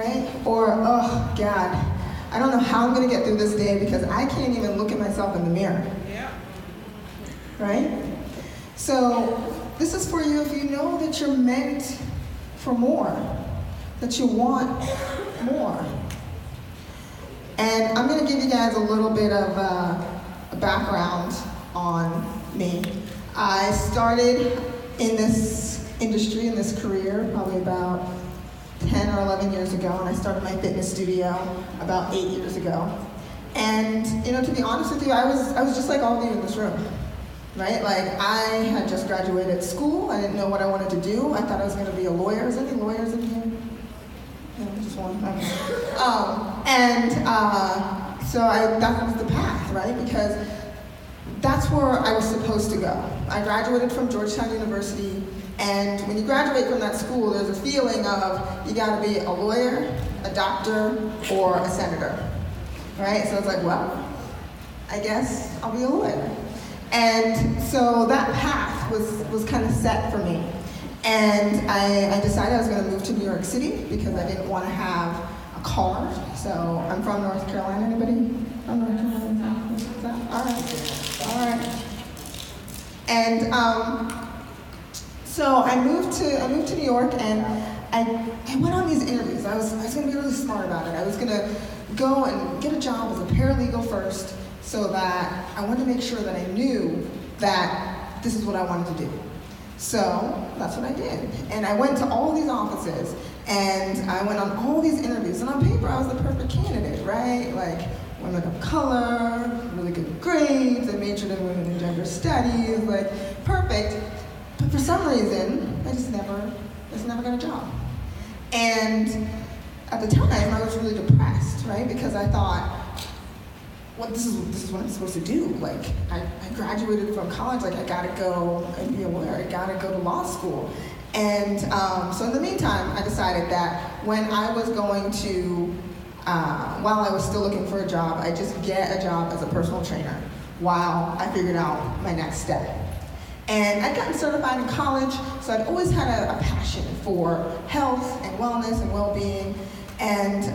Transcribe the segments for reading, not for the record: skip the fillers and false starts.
right? Or, oh God, I don't know how I'm gonna get through this day because I can't even look at myself in the mirror. Yeah. Right? So this is for you if you know that you're meant for more, that you want more. And I'm gonna give you guys a little bit of a background on me. I started in this industry, in this career, probably about 10 or 11 years ago, and I started my fitness studio about 8 years ago. And to be honest with you, I was just like all of you in this room, right? Like I had just graduated school. I didn't know what I wanted to do. I thought I was going to be a lawyer. Is there any lawyers in here? No, just one. Okay. So that was the path, right? Because that's where I was supposed to go. I graduated from Georgetown University. And when you graduate from that school, there's a feeling of you gotta be a lawyer, a doctor, or a senator, right? So it's like, well, I guess I'll be a lawyer. And so that path was kind of set for me. And I decided I was gonna move to New York City because I didn't wanna have a car. So I'm from North Carolina. Anybody from North Carolina? All right. And so I moved to New York, and I went on these interviews. I was going to be really smart about it. I was going to go and get a job as a paralegal first, so that I wanted to make sure that I knew that this is what I wanted to do. So that's what I did. And I went to all these offices, and I went on all these interviews. And on paper, I was the perfect candidate, right? Like women of color, really good grades. I majored in women and gender studies, like perfect. But for some reason, I just never got a job. And at the time, I was really depressed, right? Because I thought, well, this is what I'm supposed to do. Like, I graduated from college, like I gotta go and be a lawyer, I gotta go to law school. And so in the meantime, I decided that when I was going to, while I was still looking for a job, I'd just get a job as a personal trainer while I figured out my next step. And I'd gotten certified in college, so I'd always had a passion for health and wellness and well-being. And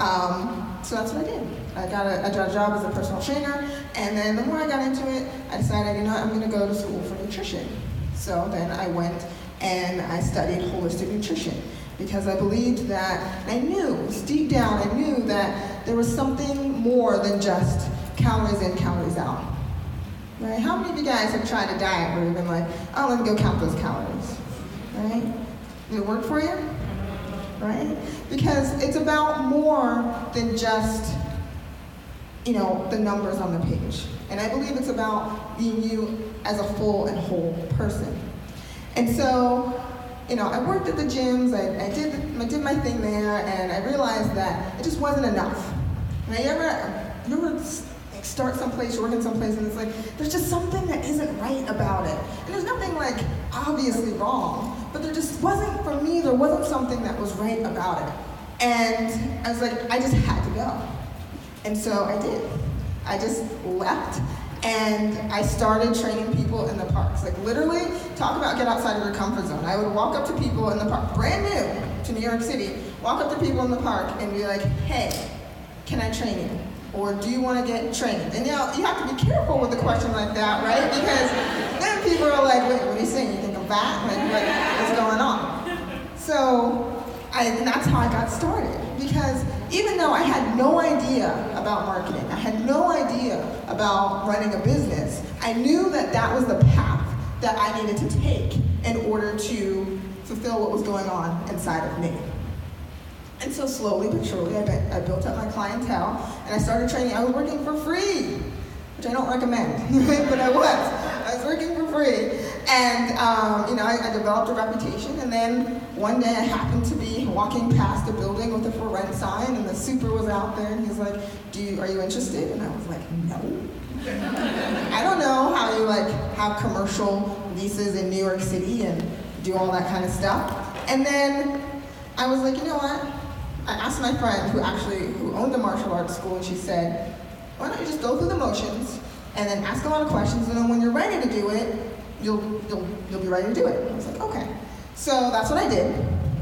so that's what I did. I got a job as a personal trainer, and then the more I got into it, I decided, I'm gonna go to school for nutrition. So then I went and I studied holistic nutrition because I believed that, I knew, deep down, I knew that there was something more than just calories in, calories out. Right? How many of you guys have tried a diet where you've been like, oh, let me go count those calories, right? Did it work for you? Right? Because it's about more than just, the numbers on the page. And I believe it's about being you as a full and whole person. And so, I worked at the gyms, I did my thing there, and I realized that it just wasn't enough. Right? You ever start someplace, you're working someplace, and it's like, there's just something that isn't right about it. And there's nothing like obviously wrong, but there wasn't something that was right about it. And I was like, I just had to go. And so I did. I just left, and I started training people in the parks. Like literally, talk about get outside of your comfort zone. I would walk up to people in the park, brand new to New York City, walk up to people in the park and be like, hey, can I train you? Or do you want to get trained? And you have to be careful with a question like that, right? Because then people are like, wait, what are you saying? You think I'm fat? Like what's going on? So that's how I got started. Because even though I had no idea about marketing, I had no idea about running a business, I knew that was the path that I needed to take in order to fulfill what was going on inside of me. And so slowly but surely, I built up my clientele, and I started training. I was working for free, which I don't recommend, but I was working for free. And I developed a reputation, and then one day I happened to be walking past a building with a for rent sign, and the super was out there, and he's like, are you interested? And I was like, no. I don't know how you have commercial leases in New York City and do all that kind of stuff. And then I was like, you know what? I asked my friend who owned a martial arts school, and she said, why don't you just go through the motions and then ask a lot of questions, and then when you're ready to do it, you'll be ready to do it. I was like, okay. So that's what I did.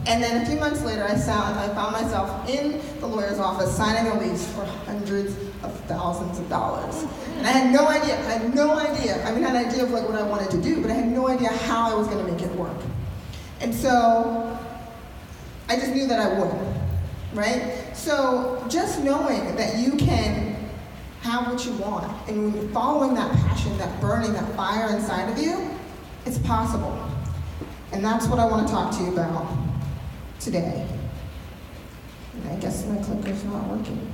And then a few months later, I found myself in the lawyer's office signing a lease for hundreds of thousands of dollars. And I had no idea. I mean, I had an idea of like what I wanted to do, but I had no idea how I was going to make it work. And so I just knew that I would, right? So just knowing that you can have what you want, and when you're following that passion, that burning, that fire inside of you, it's possible. And that's what I want to talk to you about today. And I guess my clicker's not working.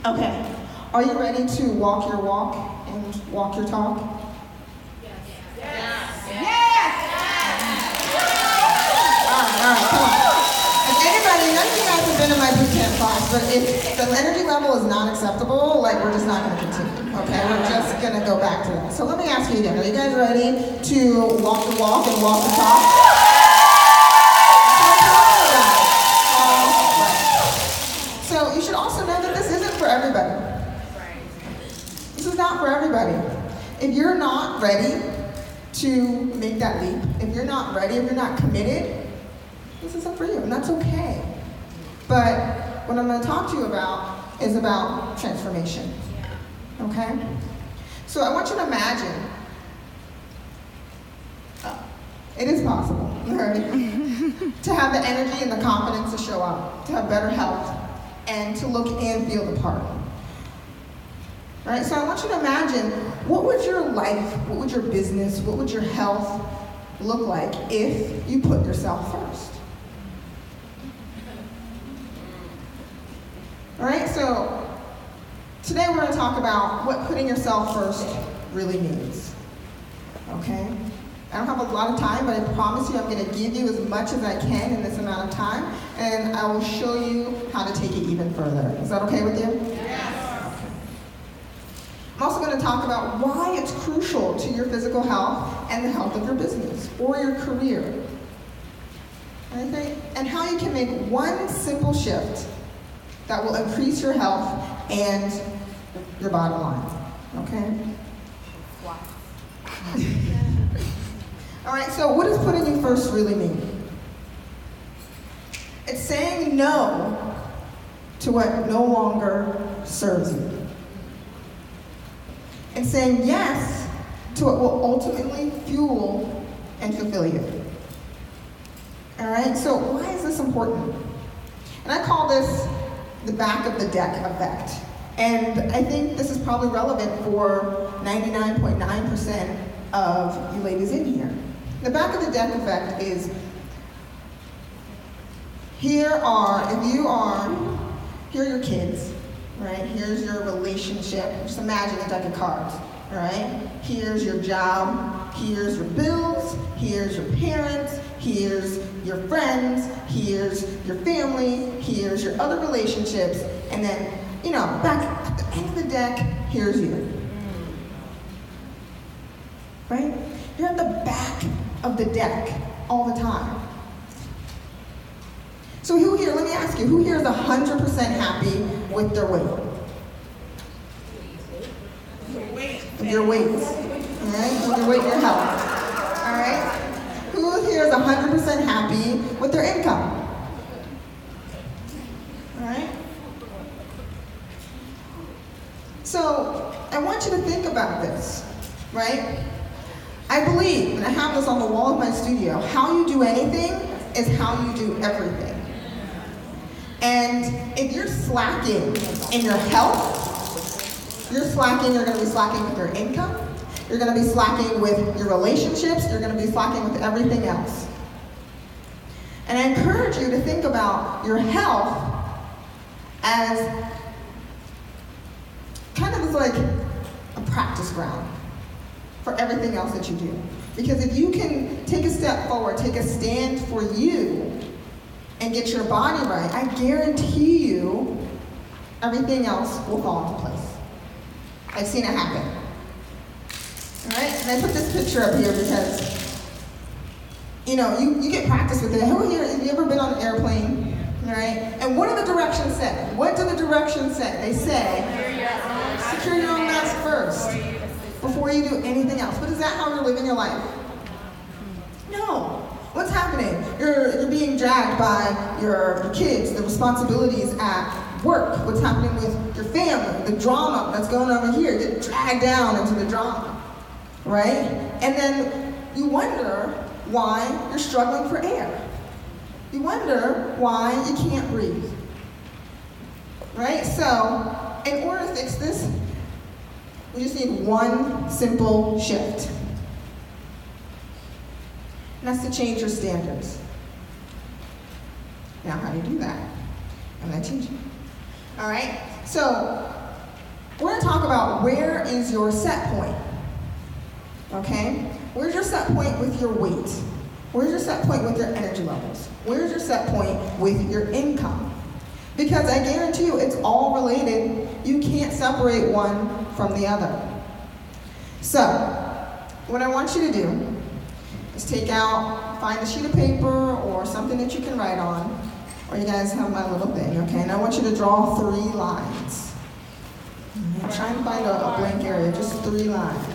Okay. Are you ready to walk your walk and walk your talk? Yes. All right, come on. If anybody, none of you guys have been in my boot camp class, but if the energy level is not acceptable, like we're just not going to continue, okay? We're just going to go back to that. So let me ask you again, are you guys ready to walk the walk and walk the talk? So you should also know that this isn't for everybody. This is not for everybody. If you're not ready to make that leap, if you're not ready, if you're not committed, this isn't for you, and that's okay. But what I'm going to talk to you about is about transformation, okay? So I want you to imagine, it is possible, right? To have the energy and the confidence to show up, to have better health, and to look and feel the part. Right? So I want you to imagine, what would your life, what would your business, what would your health look like if you put yourself first? All right, so today we're going to talk about what putting yourself first really means. Okay? I don't have a lot of time, but I promise you I'm going to give you as much as I can in this amount of time, and I will show you how to take it even further. Is that okay with you? Yes. Okay. I'm also going to talk about why it's crucial to your physical health and the health of your business or your career. Okay? And how you can make one simple shift that will increase your health and your bottom line. Okay? Wow. All right, so what does putting you first really mean? It's saying no to what no longer serves you. And saying yes to what will ultimately fuel and fulfill you. All right, so why is this important? And I call this the back of the deck effect. And I think this is probably relevant for 99.9% of you ladies in here. The back of the deck effect is, here are your kids, right? Here's your relationship. Just imagine a deck of cards, all right? Here's your job, here's your bills, here's your parents, here's your friends, here's your family, here's your other relationships, and then, back at the end of the deck, here's you. Right? You're at the back of the deck all the time. So who here, let me ask you, who here is 100% happy with their weight? With your weight, all right? With your weight and your health, all right? Who here is 100% happy with their income? All right? So I want you to think about this, right? I believe, and I have this on the wall of my studio, how you do anything is how you do everything. And if you're slacking in your health, you're going to be slacking with your income, you're going to be slacking with your relationships, you're going to be slacking with everything else. And I encourage you to think about your health as kind of like a practice ground for everything else that you do. Because if you can take a step forward, take a stand for you, and get your body right, I guarantee you everything else will fall into place. I've seen it happen. All right? And I put this picture up here because, you get practice with it. Who here, have you ever been on an airplane? All right? And what do the directions say? What do the directions say? They say, secure your own mask first before you do anything else. But is that how you're living your life? No. What's happening? You're being dragged by your kids, the responsibilities at work, what's happening with your family, the drama that's going on over here. Get dragged down into the drama, right? And then you wonder why you're struggling for air. You wonder why you can't breathe, right? So, in order to fix this, we just need one simple shift. And that's to change your standards. Now, how do you do that? I'm going to teach you. All right? So, we're going to talk about where is your set point. Okay? Where's your set point with your weight? Where's your set point with your energy levels? Where's your set point with your income? Because I guarantee you it's all related. You can't separate one from the other. So, what I want you to do is find a sheet of paper or something that you can write on, or you guys have my little thing, okay? And I want you to draw 3 lines. Try and find a blank area, just 3 lines.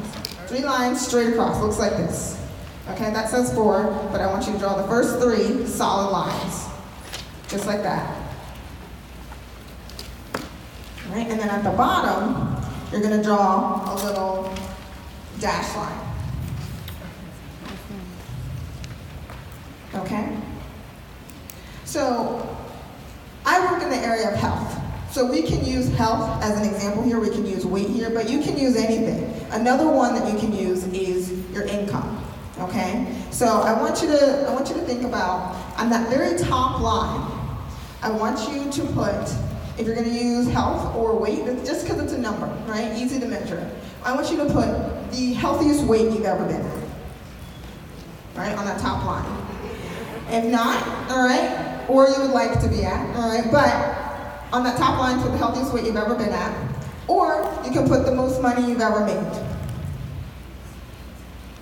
3 lines straight across, looks like this. Okay, that says 4, but I want you to draw the first 3 solid lines. Just like that. All right, and then at the bottom, you're gonna draw a little dash line. Okay? So, I work in the area of health. So we can use health as an example here, we can use weight here, but you can use anything. Another one that you can use is your income. Okay? So I want you to think about, on that very top line, I want you to put, if you're gonna use health or weight, just because it's a number, right? Easy to measure. I want you to put the healthiest weight you've ever been at. Right? On that top line. If not, all right, or you would like to be at, all right, but on that top line, put the healthiest weight you've ever been at, or you can put the most money you've ever made,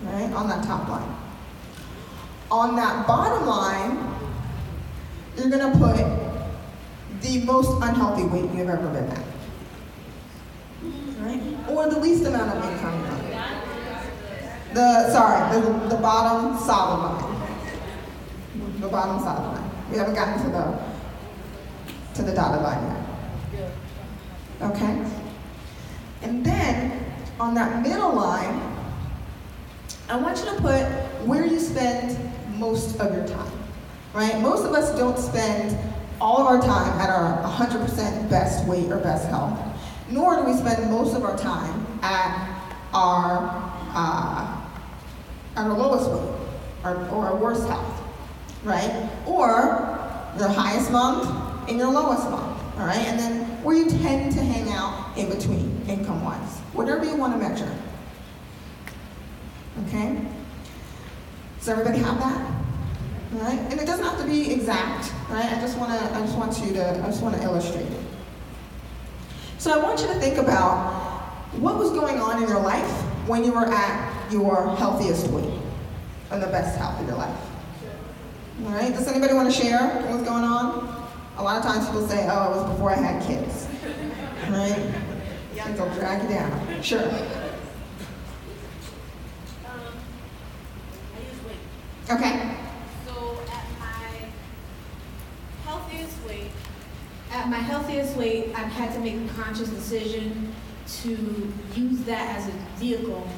all right, on that top line. On that bottom line, you're gonna put the most unhealthy weight you've ever been at, all right, or the least amount of income you've ever made. The bottom solid line. The bottom solid line. We haven't gotten to the dotted line yet. Okay? And then, on that middle line, I want you to put where you spend most of your time. Right? Most of us don't spend all of our time at our 100% best weight or best health, nor do we spend most of our time at our lowest weight or our worst health. Right? Or your highest month and your lowest month, all right? And then where you tend to hang out in between, income-wise. Whatever you want to measure. Okay? Does everybody have that? All right? And it doesn't have to be exact, right? I just want to illustrate it. So I want you to think about what was going on in your life when you were at your healthiest weight and the best health of your life. All right, does anybody want to share what's going on? A lot of times people say, oh, it was before I had kids. All right? Things will drag you down. Sure. I use weight. Okay. So at my healthiest weight, I've had to make a conscious decision to use that as a vehicle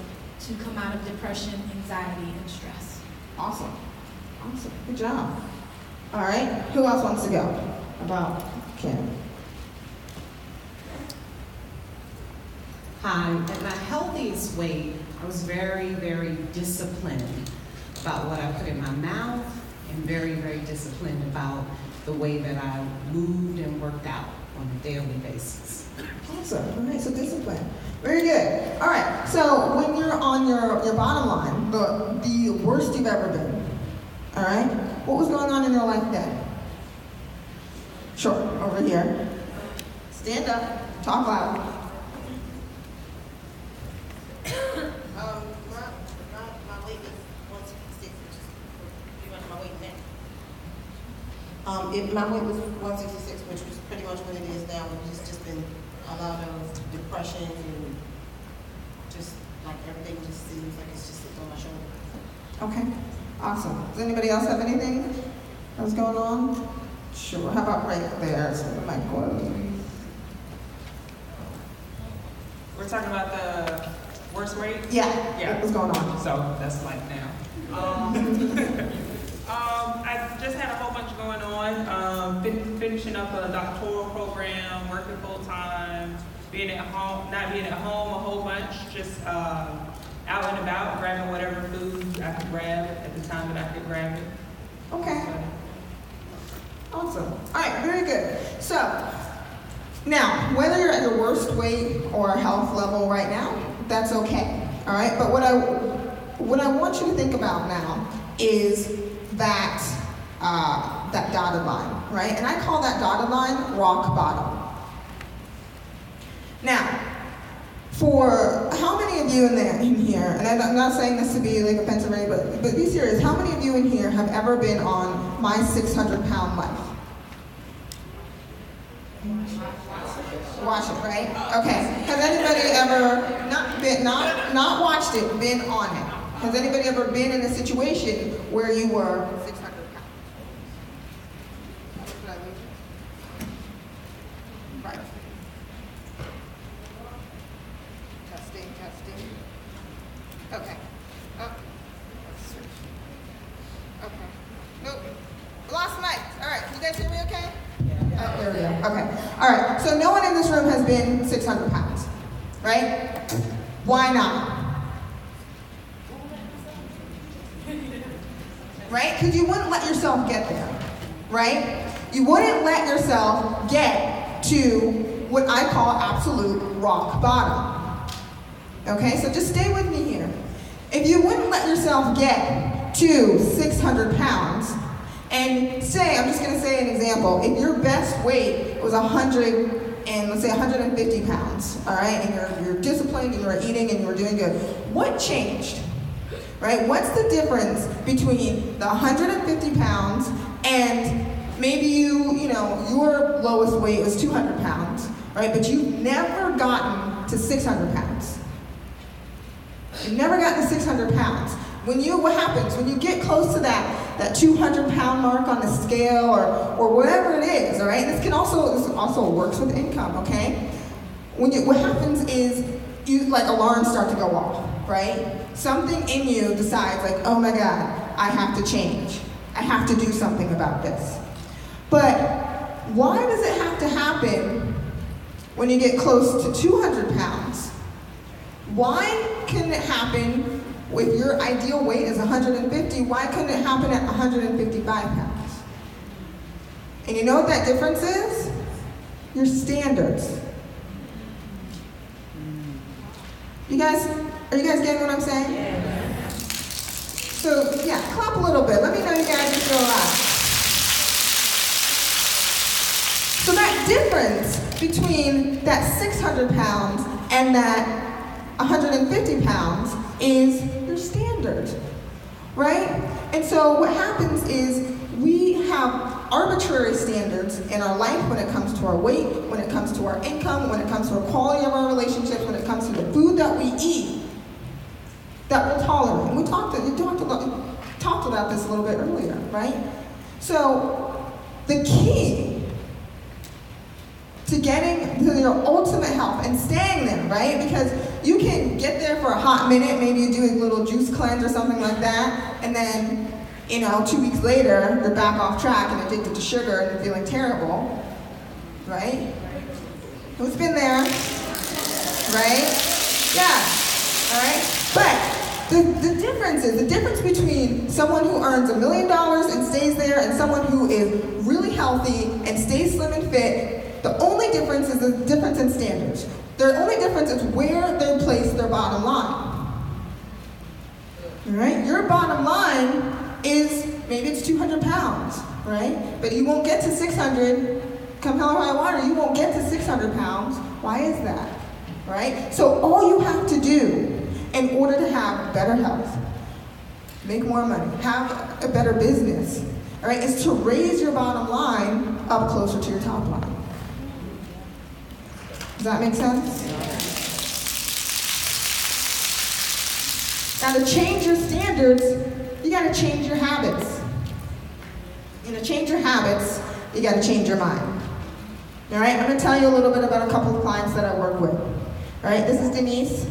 to come out of depression, anxiety, and stress. Awesome. Awesome. Good job. All right. Who else wants to go? About Kim. Hi. At my healthiest weight, I was very, very disciplined about what I put in my mouth and very, very disciplined about the way that I moved and worked out on a daily basis. Awesome. All right. So discipline. Very good. All right. So when you're on your bottom line, the worst you've ever been, all right? What was going on in your life then? Sure, over here. Stand up, talk loud. My weight is 166, which is pretty much my weight now. My weight was 166, which was pretty much what it is now. It's just been a lot of depression and just like everything just seems like it's just sitting on my shoulder. Okay, awesome. Does anybody else have anything? What's going on? Sure. How about right there? So the mic goes. We're talking about the worst weight? Yeah. Yeah. What's going on? So that's like now. I just had a whole bunch going on. Finishing up a doctoral program, working full time, being at home, not being at home a whole bunch, just out and about, grabbing whatever food I could grab at the time that I could grab it. Okay. Awesome. All right, very good. So, now, whether you're at your worst weight or health level right now, that's okay. All right, but what I want you to think about now is that that dotted line, right? And I call that dotted line rock bottom. Now, for how many of you in here, and I'm not saying this to be like offensive or anything, but be serious, how many of you in here have ever been on My 600-Pound Life? Watch it, right? Okay. Has anybody ever not watched it, been on it? Has anybody ever been in a situation where you were 600 pounds? Did I lose you? Right. Testing. Okay. Oh. Let's switch. Okay. Nope. Lost mic. All right. You guys hear me okay? There we go. Okay. All right. So no one in this room has been 600 pounds, right? Why not? Right? Because you wouldn't let yourself get there, right? You wouldn't let yourself get to what I call absolute rock bottom. Okay? So just stay with me here. If you wouldn't let yourself get to 600 pounds, and say, I'm just going to say an example, if your best weight was 150 pounds, all right, and you're disciplined and you're eating and you're doing good, what changed? Right? What's the difference between the 150 pounds and maybe your lowest weight was 200 pounds, right? But you've never gotten to 600 pounds. You've never gotten to 600 pounds. What happens when you get close to that 200-pound mark on the scale or whatever it is, all right? This also works with income, okay? What happens is alarms start to go off, right? Something in you decides like, oh my God, I have to change. I have to do something about this. But why does it have to happen when you get close to 200 pounds? Why couldn't it happen if your ideal weight is 150, why couldn't it happen at 155 pounds? And you know what that difference is? Your standards. Are you guys getting what I'm saying? Yeah. So, yeah, clap a little bit. Let me know you guys are still alive. So that difference between that 600 pounds and that 150 pounds is your standard, right? And so what happens is we have arbitrary standards in our life when it comes to our weight, when it comes to our income, when it comes to the quality of our relationships, when it comes to the food that we eat, that we'll tolerate. And we talked about this a little bit earlier, right? So the key to getting to your ultimate health and staying there, right? Because you can get there for a hot minute, maybe you do a little juice cleanse or something like that, and then, 2 weeks later, you're back off track and addicted to sugar and you're feeling terrible, right? Who's been there, right? Yeah, all right? But the difference between someone who earns $1 million and stays there and someone who is really healthy and stays slim and fit, the only difference is the difference in standards. The only difference is where they place their bottom line. All right? Your bottom line is, maybe it's 200 pounds, right? But you won't get to 600, come hell or high water, you won't get to 600 pounds. Why is that? Right? So all you have to do in order to have better health, make more money, have a better business, all right, is to raise your bottom line up closer to your top line. Does that make sense? Now to change your standards, you gotta change your habits. change your habits, you gotta change your mind. All right, I'm gonna tell you a little bit about a couple of clients that I work with. All right, this is Denise.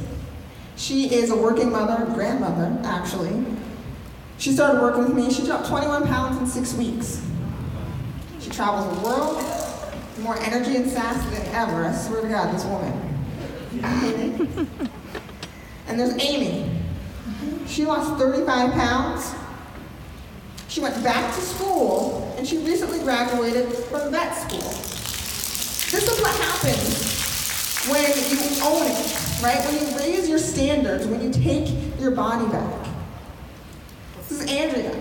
She is a working mother, grandmother, actually. She started working with me. She dropped 21 pounds in 6 weeks. She travels the world, more energy and sass than ever. I swear to God, this woman. And there's Amy. She lost 35 pounds. She went back to school, and she recently graduated from vet school. This is what happens when you own it, right? When you raise your standards, when you take your body back. This is Andrea.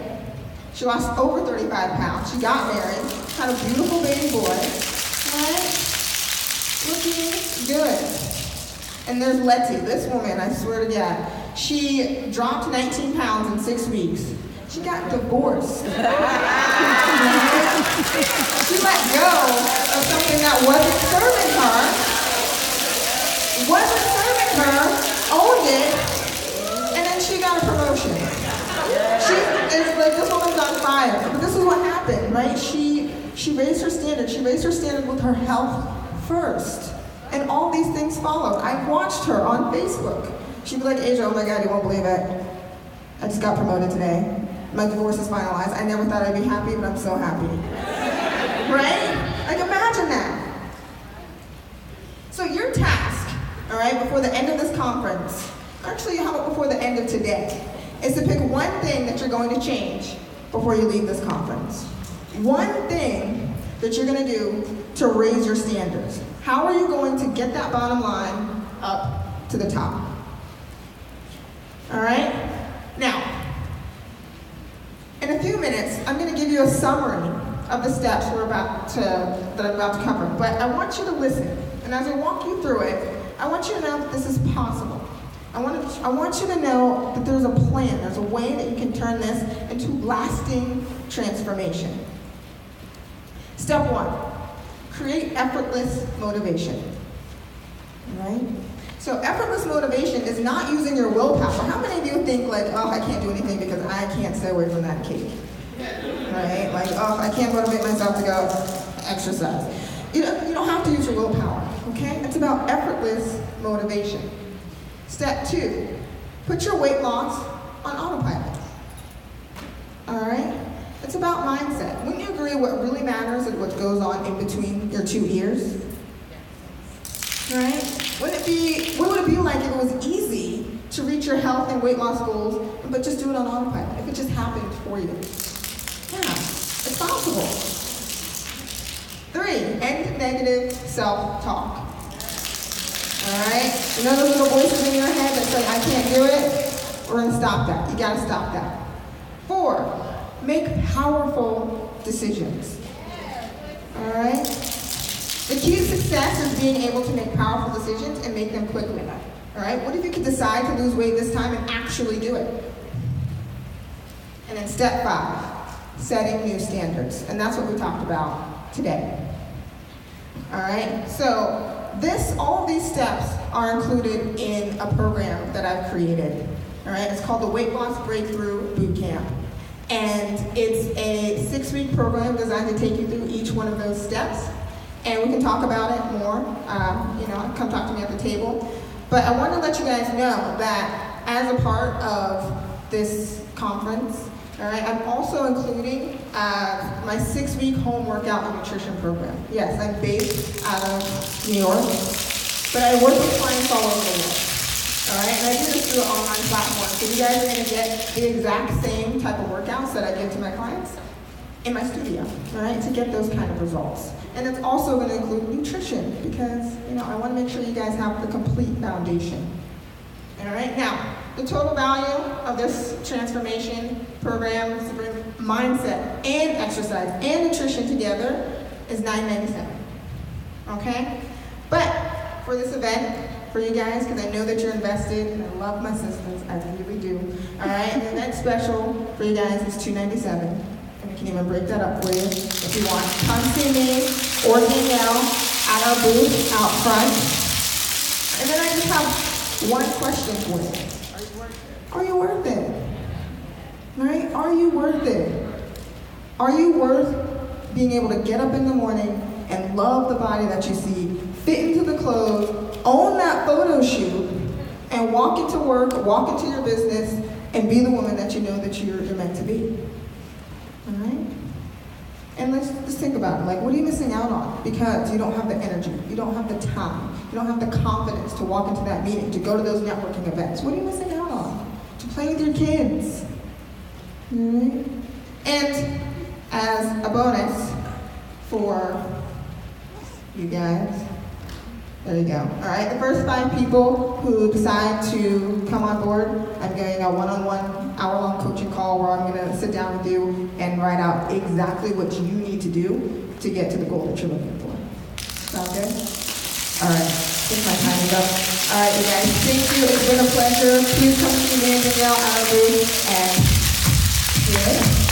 She lost over 35 pounds. She got married, had a beautiful baby boy, right? Looking good. And there's Letty, this woman, I swear to God. She dropped 19 pounds in 6 weeks. She got divorced. She let go of something that wasn't serving her, owned it, and then she got a promotion. It's like this woman's on fire. But this is what happened, right? She raised her standard. She raised her standard with her health first. And all these things followed. I watched her on Facebook. She'd be like, Asia, oh my God, you won't believe it. I just got promoted today. My divorce is finalized. I never thought I'd be happy, but I'm so happy. Right? Like, imagine that. So your task, all right, before the end of this conference, actually how about before the end of today, is to pick one thing that you're going to change before you leave this conference. One thing that you're going to do to raise your standards. How are you going to get that bottom line up to the top? All right? Now, in a few minutes, I'm going to give you a summary of the steps that I'm about to cover. But I want you to listen. And as I walk you through it, I want you to know that this is possible. I want you to know that there's a plan, there's a way that you can turn this into lasting transformation. Step 1, create effortless motivation. All right? So effortless motivation is not using your willpower. How many of you think like, oh, I can't do anything because I can't stay away from that cake? Right? Like, oh, I can't motivate myself to go exercise. You don't have to use your willpower, okay? It's about effortless motivation. Step 2, put your weight loss on autopilot. All right? It's about mindset. Wouldn't you agree what really matters is what goes on in between your 2 ears? Right? What would it be like if it was easy to reach your health and weight loss goals, but just do it on autopilot? If it just happened for you? Yeah, it's possible. 3, end negative self-talk. All right? You know those little voices in your head that say, I can't do it? We're gonna stop that. You gotta stop that. 4, make powerful decisions. All right? The key to success is being able to make powerful decisions and make them quickly. All right? What if you could decide to lose weight this time and actually do it? And then step 5, setting new standards. And that's what we talked about today. All right? So all of these steps are included in a program that I've created. All right? It's called the Weight Loss Breakthrough Bootcamp. And it's a 6-week program designed to take you through each one of those steps. And we can talk about it more, come talk to me at the table. But I want to let you guys know that as a part of this conference, all right, I'm also including my 6-week home workout and nutrition program. Yes, I'm based out of New York, but I work with clients all over the world. All right, and I do this through an online platform. So you guys are going to get the exact same type of workouts that I give to my clients in my studio, all right, to get those kind of results. And it's also going to include nutrition because, I want to make sure you guys have the complete foundation. All right, now, the total value of this transformation program is to bring mindset and exercise and nutrition together is $997. Okay? But for this event, for you guys, because I know that you're invested and I love my sisters, I really do. All right, and the next special for you guys is $297. And we can even break that up for you if you want. Come see me or hang out at our booth out front. And then I just have one question for you. Are you worth it? Are you worth it? All right? Are you worth it? Are you worth being able to get up in the morning and love the body that you see, fit into the clothes, own that photo shoot, and walk into work, walk into your business, and be the woman that you know that you're meant to be? All right? And let's just think about it. Like, what are you missing out on? Because you don't have the energy, you don't have the time, you don't have the confidence to walk into that meeting, to go to those networking events. What are you missing out on? To play with your kids. All right? And as a bonus for you guys, there you go. All right, the first 5 people who decide to come on board, I'm getting a one-on-one hour-long coaching call where I'm going to sit down with you and write out exactly what you need to do to get to the goal that you're looking for. Sound good? All right, I think my time is up. All right, you guys, thank you. It's been a pleasure. Please come see me and Danielle at our booth, and see you later.